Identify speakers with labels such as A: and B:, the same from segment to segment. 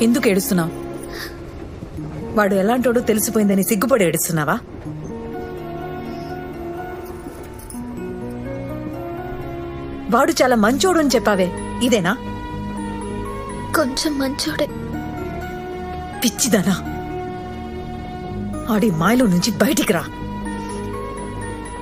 A: ఎందుకు ఏడుస్తున్నావు? వాడు ఎలాంటోడో తెలిసిపోయిందని సిగ్గుపడి ఏడుస్తున్నావా? వాడు చాలా మంచోడు అని చెప్పావే, ఇదేనా?
B: కొంచెం మంచోడే.
A: పిచ్చిదానా, ఆడి మాయలో నుంచి బయటికి రా.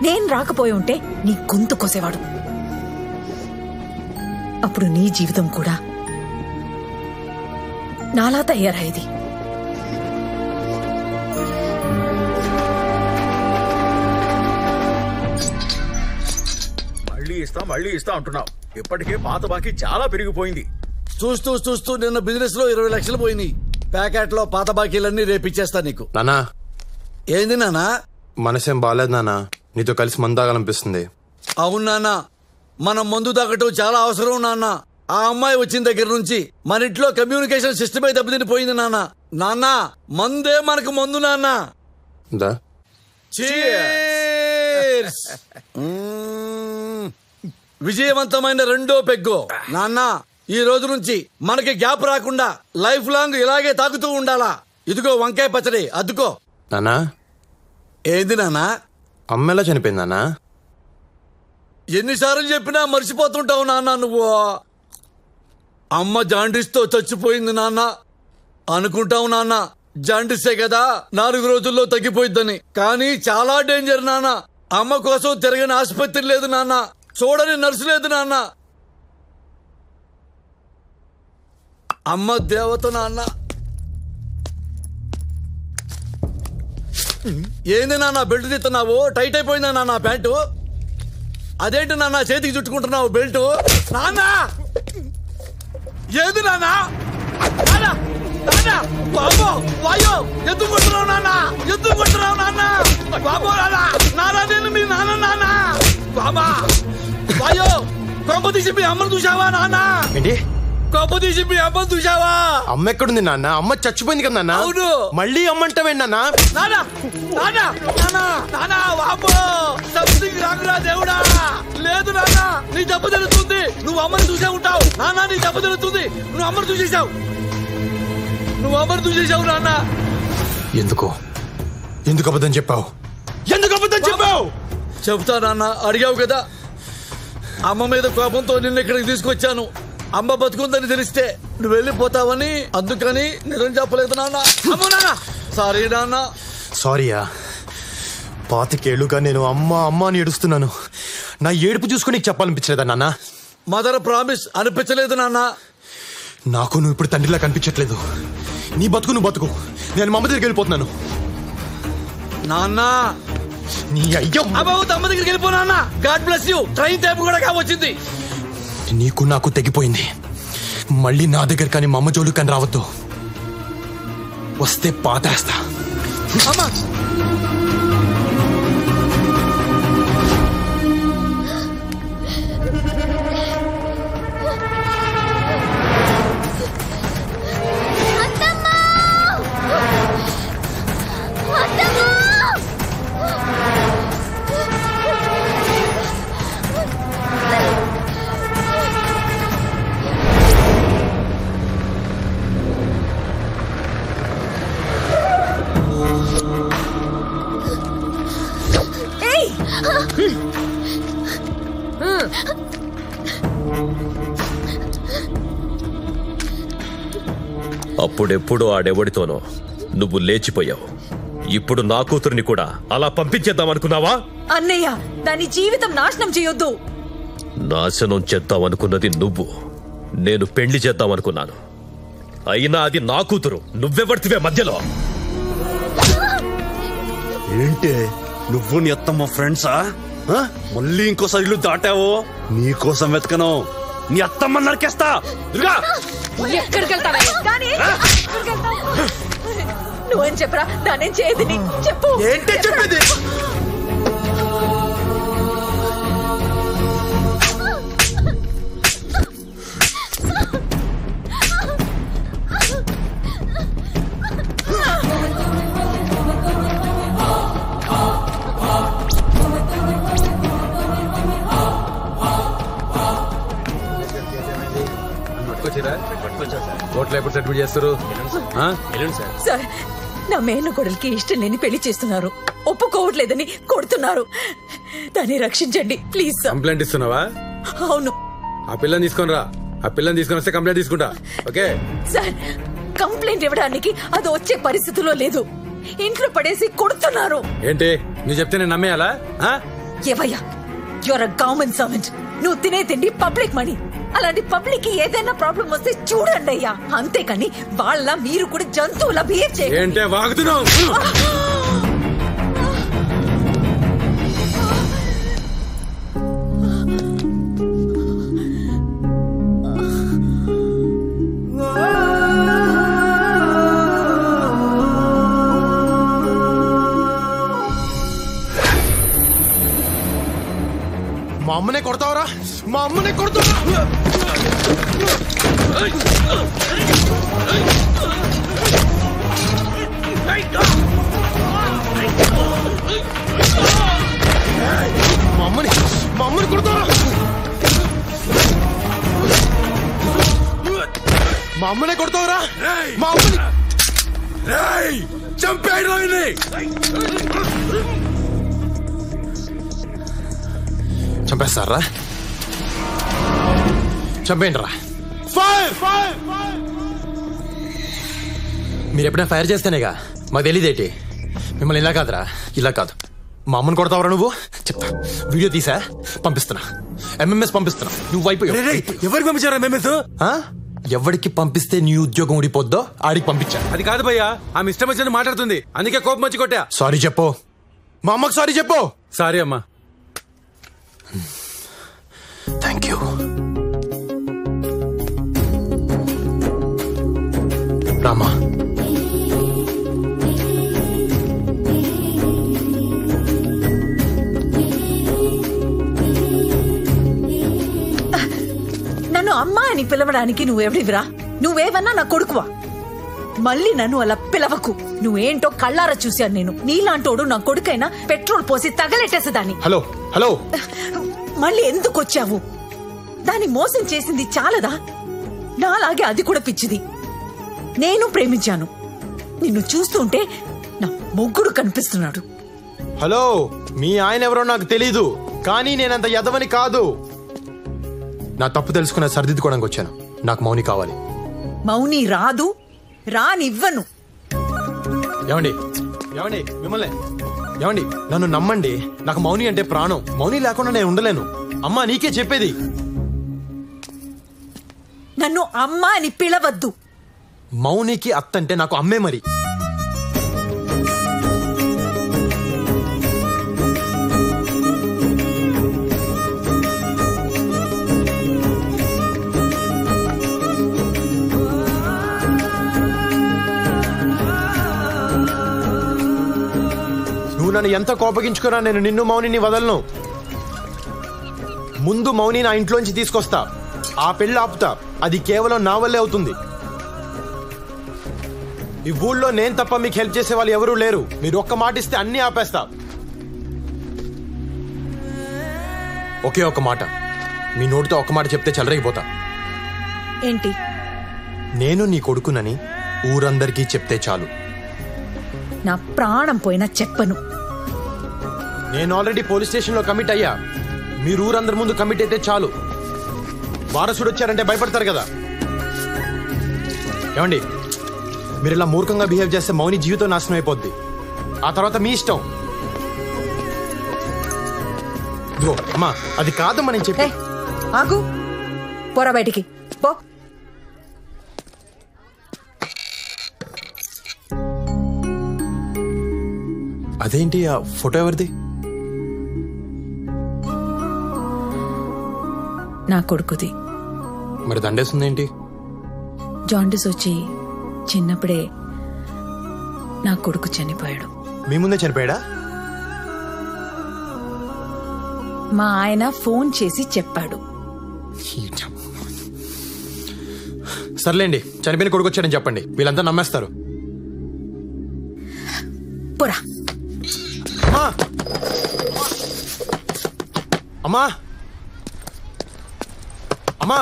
A: నేను రాకపోయి ఉంటే నీ గొంతు కోసేవాడు. అప్పుడు నీ జీవితం కూడా నాలా తయారయ్యేది.
C: మళ్ళీ ఇస్తా అంటున్నావు. ఇప్పటికే పాత బాకీ చాలా పెరిగిపోయింది.
D: చూస్తూ చూస్తూ నిన్న బిజినెస్ లో 20 లక్షలు పోయినాయి. ప్యాకెట్ లో పాత బాకీలన్నీ రేపిచ్చేస్తా నీకు.
E: నానా,
D: ఏంది నానా?
E: మనసేం బాలేదు నానా, నీతో కలిసి మందు తాగాలనిపిస్తుంది.
D: అవును నాన్న, మనం మందు తాగటం చాలా అవసరం నాన్న. ఆ అమ్మాయి వచ్చిన దగ్గర నుంచి మన ఇంట్లో కమ్యూనికేషన్ సిస్టమే దెబ్బతినిపోయింది నాన్న. నాన్న, మందే మనకు మందు నాన్న.
E: దా
D: Cheers! విజయవంతమైన రెండో పెగ్గు నాన్న. ఈ రోజు నుంచి మనకి గ్యాప్ రాకుండా లైఫ్ లాంగ్ ఇలాగే తాగుతూ ఉండాలా. ఇదిగో వంకాయ పచ్చడి అద్దుకో.
E: నానా,
D: ఏంది నాన్న?
E: అమ్మ ఎలా చనిపోయింది నానా?
D: ఎన్నిసార్లు చెప్పినా మర్చిపోతుంటావు నాన్న నువ్వు. అమ్మ జాండీస్తో చచ్చిపోయింది నాన్న. అనుకుంటావు నాన్న జాండీసే కదా 4 రోజుల్లో తగ్గిపోయిద్దని. కానీ చాలా డేంజర్ నాన్న. అమ్మ కోసం తిరగని ఆసుపత్రి లేదు నాన్న, చూడని నర్సు లేదు నాన్న. అమ్మ దేవత నాన్న. ఏంది నాన్న బెల్ట్ తీస్తున్నావు? టైట్ అయిపోయిందా నాన్న ప్యాంటు? అదేంటి నాన్న చేతికి చుట్టుకుంటున్నావు బెల్ట్? నాన్న ఏది నాన్న? బాబో వాయో ఎందుకు కొట్టున్నావు నాన్న? ఎందుకు కొట్టున్నావు నాన్న? బాబో నాన్న నేను మీ నాన్న నాన్న. బాబా వాయో కొంప తీసి మీ అమ్మను చూసావా నాన్న?
E: ఏంటి
D: కొంప తీసి మీ అమ్మను చూసావా?
E: అమ్మ ఎక్కడుంది నాన్న? అమ్మ చచ్చిపోయింది కదా నాన్న.
D: అవును.
E: మళ్ళీ అమ్మంటావేంటి నాన్న?
D: నాన్న నాన్న నాన్న నాన్న బాబో సంథింగ్ రాంగ్ రా దేవుడా. లేదు నాన్న, నీ దెబ్బ తెలుస్తుంది. నువ్వు అమ్మని చూసే ఉంటావు నాన్న. నీ దెబ్బ తెలుస్తుంది. నువ్వు అమ్మని చూసేసావు. నువ్వు అమ్మని చూసేసావు నాన్న.
E: ఎందుకు అబద్ధం చెప్పావు? ఎందుకు అబద్ధం చెప్పావు?
D: చెబుతా నాన్న, అడిగావు కదా. అమ్మ మీద కోపంతో నిన్ను ఇక్కడికి తీసుకొచ్చాను. అమ్మ బతుకుందని తెలిస్తే నువ్వు వెళ్ళిపోతావని, అందుకని నిజం చెప్పలేదు నాన్న. అమ్మ నాన్న సారీ నాన్న.
E: సారీయా? 25 ఏళ్లుగా నేను అమ్మ అమ్మ అని ఏడుస్తున్నాను. నా ఏడుపు చూసుకుని నీకు చెప్పాలనిపించలేదా నాన్న?
D: మదర్ ప్రామిస్ అనిపించలేదు నాన్న.
E: నాకు నువ్వు ఇప్పుడు తండ్రిలా కనిపించట్లేదు. నీ బతుకు నువ్వు బతుకు, నేను మా అమ్మ దగ్గరికి వెళ్ళిపోతున్నాను.
D: నాన్న
E: నీ అయ్యో
D: అమ్మ దగ్గరికి వెళ్ళిపో నాన్న. God bless you. Train time కూడా కావచ్చింది.
E: నీకు నాకు తెగిపోయింది. మళ్ళీ నా దగ్గర కానీ మా అమ్మ జోలు కానీ రావద్దు. వస్తే పాతేస్తా.
D: అమ్మా
F: అప్పుడెప్పుడు ఆడెవడితోనో నువ్వు లేచిపోయావు. ఇప్పుడు నా కూతురిని కూడా అలా పంపించేద్దాం అనుకున్నావా?
A: అన్నయ్య, దాని జీవితం నాశనం చేయొద్దు.
F: నాశనం చేద్దామనుకున్నది నువ్వు, నేను పెళ్లి చేద్దామనుకున్నాను. అయినా అది నా కూతురు. నువ్వెవడితివే మధ్యలో?
G: ఏంటే నువ్వు నీ అత్తమ్మ ఫ్రెండ్సా? మళ్ళీ ఇంకోసారి ఇల్లు దాటావో నీకోసం వెతకను. నీ అత్తమ్మ నరికేస్తా. దుర్గా
A: ఎక్కడికి వెళ్తావా? నువ్వేం చెప్పరా? దానేం చేయదని చెప్పు.
D: ఏంటే చెప్పేది?
E: కోట్లు ఎప్పుడు సెట్
H: అడ్మిట్ చేస్తారు ఆ?
A: సార్ నా మేనకోడలికి ఇష్టం లేని పెళ్లి చేస్తున్నారు, ఒప్పుకోవట్లేదని కొడుతున్నారు. దాన్ని రక్షించండి ప్లీజ్ సార్.
H: కంప్లైంట్ ఇస్తున్నావా?
A: అవును
H: ఆ పిల్లని తీసుకొని రా. ఆ పిల్లని తీసుకొని వస్తే కంప్లైంట్ తీసుకుంటా. ఓకే
A: సార్, కంప్లైంట్ ఇవ్వడానికి అది వచ్చే పరిస్థితిలో లేదు. ఇంట్లో పడేసి కొడుతున్నారు.
H: ఏంటి నువ్వు చెప్తే నేను నమ్మేయాలా? ఆ?
A: ఏవయ్యా, యువర్ అ గవర్నమెంట్ సర్వెంట్. నువ్వు తినే తిండి పబ్లిక్ మనీ. అలాంటి పబ్లిక్ కి ఏదైనా ప్రాబ్లం వస్తే చూడండి అయ్యా, అంతేకాని వాళ్ళ మీరు కూడా జంతువులా బిహేవ్ చేయండి.
H: ఏంటే వాగుతున్నావు?
E: మా అమ్మనే కొడతావరా? మా అమ్మనే కొడతావరా? మా అమ్మని కొడతావరా? మా అమ్మనే కొడతావరా? మా అమ్మని
D: చంపేయడం
E: చంపేస్తారా? చంపేయండి రా. ఫైర్! మీరు ఎప్పుడైనా ఫైర్ చేస్తేనేగా మాకు తెలియదేంటి? మిమ్మల్ని ఇలా కాదురా, ఇలా కాదు. మా అమ్మని కొడతావరా నువ్వు? చెప్తా, వీడియో తీసా పంపిస్తున్నా, ఎంఎంఎస్ పంపిస్తున్నా. నువ్వు అయిపోయావు.
H: ఎవరికి పంపించారా ఎంఎంఎస్?
E: ఎవరికి పంపిస్తే నీ ఉద్యోగం ఊడిపోద్దో ఆడికి పంపించా.
H: అది కాదు భయ్యా, ఆమె ఇష్టం వచ్చినట్టు మాట్లాడుతుంది, అందుకే కోపం వచ్చి కొట్టా.
E: సారీ చెప్పు, మా అమ్మకి సారీ చెప్పు.
H: సారీ అమ్మా.
E: Thank you. రామా,
A: నన్ను అమ్మా అని పిలవడానికి నువ్వెవడివిరా? నువ్వేవన్నా నా కొడుకువా? మళ్ళీ నన్ను అలా పిలవకు. నువ్వేంటో కళ్ళారా చూశాను నేను. నీలాంటోడు నా కొడుకైనా పెట్రోల్ పోసి తగలెట్టేసేదాన్ని.
E: హలో హలో,
A: మళ్ళీ ఎందుకు వచ్చావు? దాన్ని మోసం చేసింది చాలదా? నాలాగే అది కూడా పిచ్చిది. నేను ప్రేమించాను. నిన్ను చూస్తుంటే నా మొగ్గుడు కనిపిస్తున్నాడు.
E: హలో, మీ ఆయన ఎవరో నాకు తెలీదు, కానీ నేనంత ఎదవని కాదు. నా తప్పు తెలుసుకున్న సరిదిద్దుకోవడానికి వచ్చాను. నాకు మౌని కావాలి.
A: మౌని రాదు, రానివ్వను.
E: ఏమండి ఏమండి మిమ్మల్ని ఏమండి, నన్ను నమ్మండి. నాకు మౌని అంటే ప్రాణం. మౌని లేకుండా నేను ఉండలేను. అమ్మా, నీకే చెప్పేది.
A: నన్ను అమ్మా అని పిలవద్దు.
E: మౌనికి అత్తంటే నాకు అమ్మే మరి. నువ్వు నన్ను ఎంత కోపగించుకున్నా నేను నిన్ను మౌనిని వదలను. ముందు మౌని నా ఇంట్లోంచి తీసుకొస్తా, ఆ పెళ్లి ఆపుతా. అది కేవలం నా వల్లే అవుతుంది. ఈ ఊళ్ళో నేను తప్ప మీకు హెల్ప్ చేసే వాళ్ళు ఎవరూ లేరు. మీరు ఒక్క మాట ఇస్తే అన్ని ఆపేస్తా. ఒకే ఒక మాట, మీ నోటితో ఒక్క మాట చెప్తే చెలరేగిపోతా.
A: ఏంటి?
E: నేను నీ కొడుకునని ఊరందరికీ చెప్తే చాలు.
A: నా ప్రాణం పోయినా చెప్పను.
E: నేను ఆల్రెడీ పోలీస్ స్టేషన్ లో కమిట్ అయ్యా. మీరు ఊరందరి ముందు కమిట్ అయితే చాలు. వారసుడు వచ్చారంటే భయపడతారు కదా. ఏమండి, మీరు ఇలా మూర్ఖంగా బిహేవ్ చేస్తే మౌని జీవితం నాశనం అయిపోద్ది. ఆ తర్వాత మీ ఇష్టం. ఇదిగో అమ్మా, అది కాదమ్మా నేను చెప్పే.
A: ఆగు, పోరా బయటికి పో.
E: అదేంటి ఆ ఫోటో ఎవరిది?
A: నా కొడుకుది.
E: మరి దండేస్తుందేంటి?
A: జాండిస్ వచ్చి చిన్నప్పుడే నా కొడుకు చనిపోయాడు.
E: మీ ముందే చనిపోయాడా?
A: మా ఆయన ఫోన్ చేసి చెప్పాడు.
E: సర్లేండి, చనిపోయిన కొడుకు వచ్చాడని చెప్పండి, వీళ్ళంతా నమ్మేస్తారు.
A: పోరా.
E: అమ్మా అమ్మా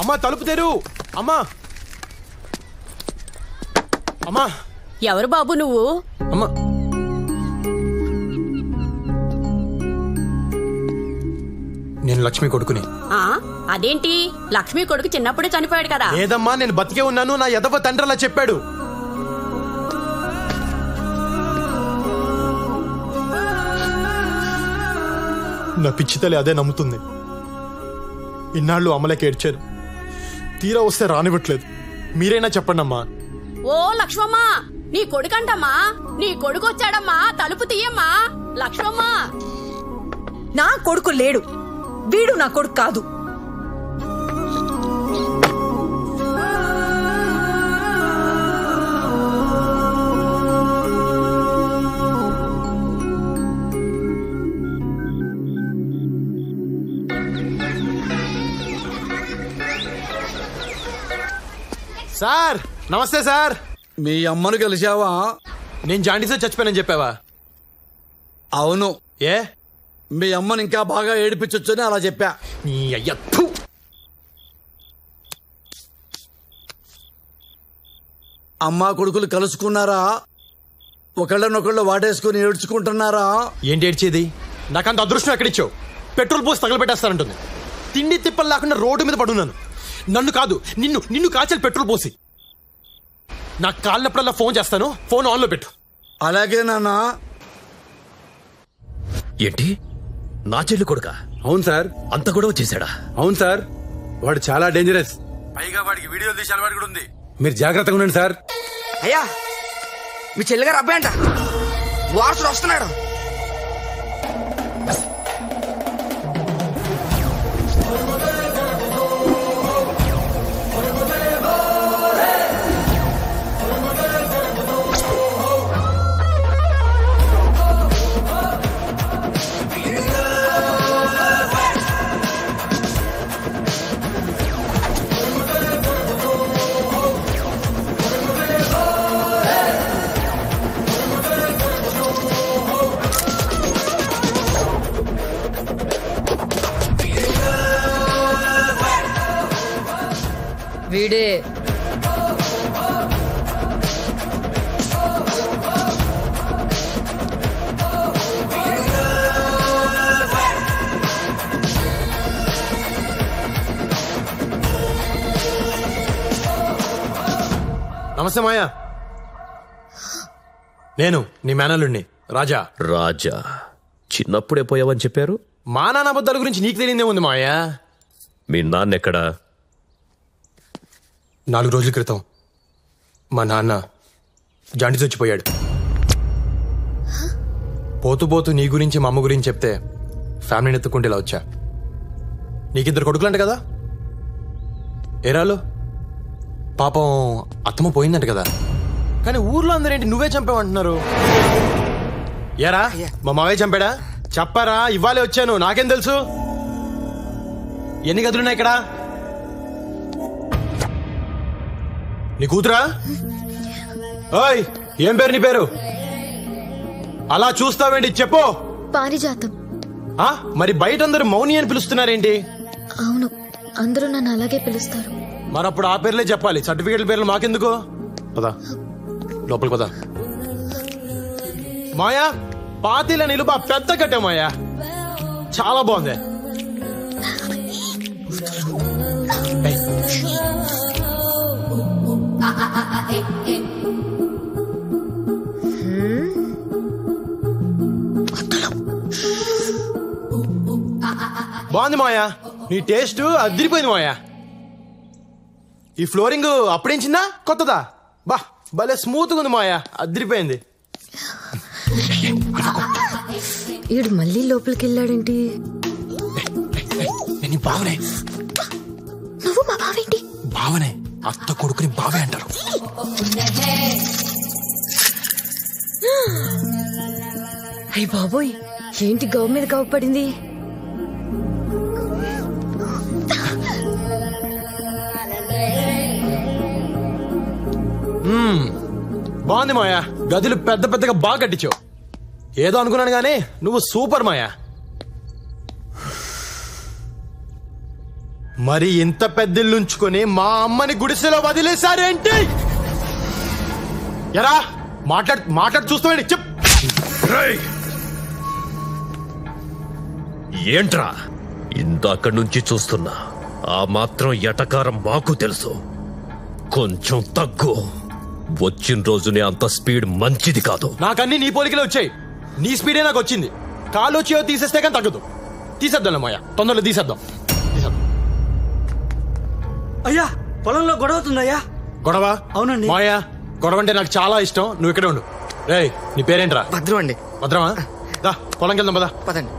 E: అమ్మా, తలుపు తెరు. అమ్మా అమ్మా
I: ఎవరు బాబు నువ్వు?
E: అమ్మా నేను లక్ష్మి కొడుకుని.
I: ఆ అదేంటి, లక్ష్మి కొడుకు చిన్నప్పుడే చనిపోయాడు కదా?
E: లేదమ్మా, నేను బతికే ఉన్నాను. నా ఎదవ తండ్రి అలా చెప్పాడు. నా పిచ్చి తల్లి అదే నమ్ముతుంది. ఇన్నాళ్ళు అమ్మలకి ఏడ్చాను, తీరా వస్తే రానివ్వట్లేదు. మీరైనా చెప్పండి అమ్మా.
I: ఓ లక్ష్మమ్మ, నీ కొడుకంటమ్మా, నీ కొడుకు వచ్చాడమ్మా, తలుపు తీయమ్మా. లక్ష్మమ్మ,
A: నా కొడుకు లేడు, వీడు నా కొడుకు కాదు.
E: సార్ నమస్తే సార్.
D: మీ అమ్మను కలిశావా?
E: నేను జాండీస్తో చచ్చిపోయానని చెప్పావా?
D: అవును.
E: ఏ
D: మీ అమ్మని ఇంకా బాగా ఏడిపించొచ్చని అలా చెప్పా.
E: నీ అయ్య థు.
D: అమ్మా కొడుకులు కలుసుకున్నారా? ఒకళ్ళనొకళ్ళు వాటేసుకుని ఏడ్చుకుంటున్నారా?
E: ఏంటి ఏడ్చేది? నాకంత అదృష్టం ఎక్కడిచ్చావు? పెట్రోల్ పోసి తగలబెట్టేస్తానంటుంది. తిండి తిప్పలు లేకుండా రోడ్డు మీద పడున్నాను. నన్ను కాదు, నిన్ను కాల్చాలి పెట్రోల్ పోసి. నాకు కాలినప్పుడల్లా ఫోన్ చేస్తాను, ఫోన్ ఆన్లో పెట్టు.
D: అలాగే నాన్న.
F: ఏంటి, నా చెల్లి కొడుకా?
H: అవును సార్.
F: అంత గొడవ చేశాడా?
H: అవును సార్, వాడు చాలా డేంజరస్. పైగా వాడికి వీడియోలు తీసే అలవాటు కూడా ఉంది. మీరు జాగ్రత్తగా ఉండండి సార్.
J: అయ్యా, మీ చెల్లిగారు అబ్బాయి అంట, వారసుడు వస్తున్నాడు.
I: వీడే.
E: నమస్తే మాయా, నేను నీ మేనల్లుడిని రాజా.
F: రాజా, చిన్నప్పుడే పోయావని చెప్పారు.
E: మా నాన్న అబద్ధాల గురించి నీకు తెలియదే ఉంది మాయా.
F: మీ నాన్న ఎక్కడా?
E: 4 రోజుల క్రితం మా నాన్న జాండీస్ వచ్చిపోయాడు. పోతూ పోతూ నీ గురించి మా అమ్మ గురించి చెప్తే ఫ్యామిలీని ఎత్తుకుంటే ఇలా వచ్చా. నీకిద్దరు కొడుకులంట కదా? ఏరాలు పాపం అత్తమ్మ పోయిందంట కదా, కానీ ఊర్లో అందరేంటి నువ్వే చంపావంటున్నారు. ఏరా మా మావయ్య చంపాడా? చెప్పారా? ఇవ్వాలే వచ్చాను, నాకేం తెలుసు. ఎన్ని గదులున్నాయి ఇక్కడ? నీ కూతురా? ఓయ్, ఏం పేరు నీ పేరు? అలా చూస్తావేంటి చెప్పు.
B: పారిజాతం.
E: మరి బయట అందరూ మౌని అని పిలుస్తున్నారేంటి?
B: అవును, అందరూ నన్ను అలాగే పిలుస్తారు.
E: మరప్పుడు ఆ పేర్లే చెప్పాలి, సర్టిఫికేట్ల పేర్లు మాకెందుకు? పదా లోపలికి పదా. మాయా, పాతీల నిలుబా పెద్ద కట్టే మాయా, చాలా బాగుంది. బాగుంది మాయా, నీ టేస్ట్ అదిరిపోయింది మాయా. ఈ ఫ్లోరింగ్ అప్పుడేంచిందా కొత్తదా? బా భలే స్మూత్ ఉంది మాయా, అదిరిపోయింది.
B: ఈడు మళ్ళీ లోపలికి వెళ్ళాడేంటి?
E: నేను బావనే.
B: నువ్వు మా బావేంటి?
E: బావనే, అత్త కొడుకుని బావే అంటారు.
B: అయ్య బాబోయ్, ఏంటి గవ్ మీద గవ్ పడింది?
E: బాగుంది మాయా, గదులు పెద్ద పెద్దగా బాగా కట్టించావు. ఏదో అనుకున్నాను గానీ నువ్వు సూపర్ మాయా. మరి ఇంత పెద్దిల్లుంచుకొని మా అమ్మని గుడిసెలో వదిలేశారేంటి? ఎరా మాట్లాడు చూస్తామండి చెప్.
F: రేయ్! ఏంట్రా ఇందాక నుంచి చూస్తున్నా ఆ మాత్రం ఎటకారం మాకు తెలుసు. కొంచెం తగ్గు. వచ్చిన రోజునే అంత స్పీడ్ మంచిది కాదు.
E: నాకన్నీ నీ పోలికలే వచ్చాయి. నీ స్పీడే నాకు వచ్చింది. కాలు వచ్చి తీసేస్తే కానీ తగ్గదు. తీసేద్దాం మాయా, తొందరలో తీసేద్దాం.
J: అయ్యా పొలంలో గొడవ అవుతుందయ్యా.
E: గొడవ?
J: అవునండి.
E: మాయా గొడవ అంటే నాకు చాలా ఇష్టం. నువ్వు ఇక్కడే ఉండు. రేయ్ నీ పేరేంట్రా?
J: భద్రం అండి.
E: భద్రమా? దా పొలంకి వెళ్దాం పదా.
J: పదండి.